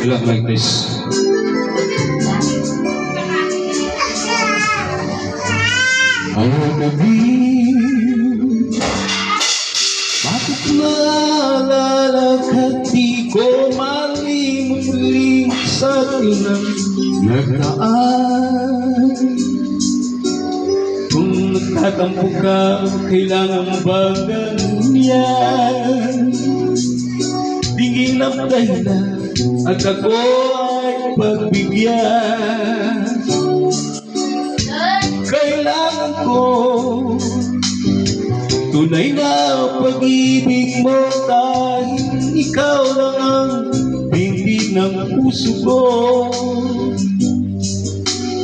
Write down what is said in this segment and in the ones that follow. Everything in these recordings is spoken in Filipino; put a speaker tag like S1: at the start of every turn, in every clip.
S1: love like this. Ang gabi, bakit malalaghat di ko malimuli sa tinang nagdaan? Kung nagtatampo ka, kailangan ba ganyan? Tingin ang dahilan at ako ay pagbigyan. Kailangan ko tunay na pag-ibig mo, dahil ikaw lang ang bibig ng puso ko.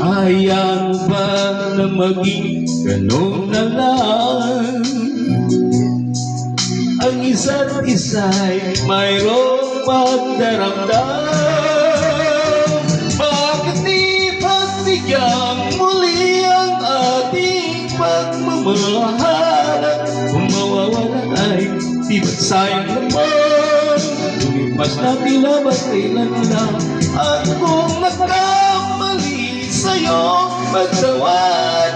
S1: Ayaw ba na maging gano'n na lang? Ang isa't isa'y mayroong pagdaramdam. Bakit di pagbigyan muli ang ating pagmamahal? Kung mawawala ay di ba't sayang naman? Lumipas na tila ba't kailan lang? At kung nagkamali sa'yo, magsawa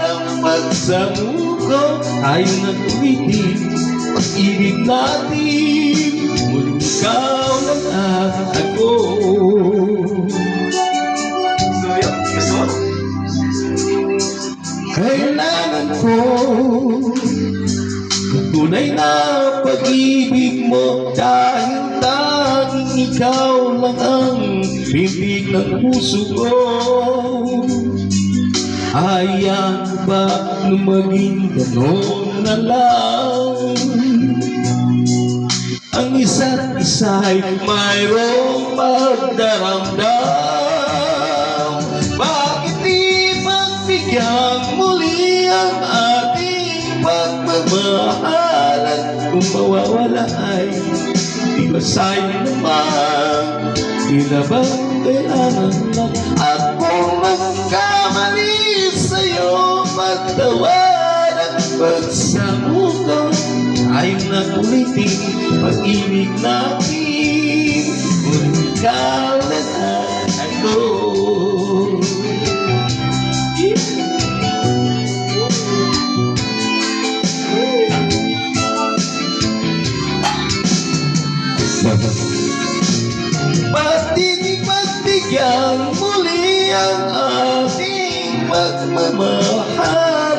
S1: ng magsamuko, tayo na tumitin pag-ibig natin, muling ikaw lang at ako. Kailangan ko tunay na pag-ibig mo, dahil tanging ikaw lang ang bibig ng puso ko. Hayaan ba na maging gano'n na lang? Ang isa't isa'y mayroong pagdaramdam. Bakit di magbigyan muli ang ating pagmamahalan? Kung mawawala ay di ba sayang naman? Tila bang kailangan lang? At kung nagkamali sa'yo, magtawad at pagsamuko, ayaw na ulitin pag-ibig natin, kung ikaw na ako. Pati pagbigyan muli ang ating pagmamahal,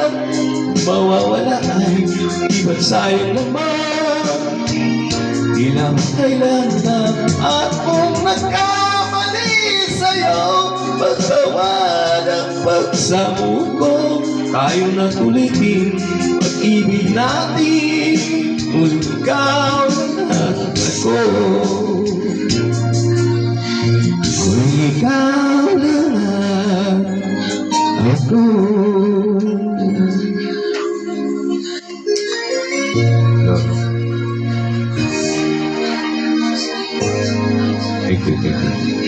S1: mawawala ay di ba't sayang naman? Di lang kailangan. At kung nagkamali sa'yo, magtawad ang pagsamuko, tayo na tulitin pag-ibig natin, kung ikaw na ako. Kung ikaw na ako. Thank you.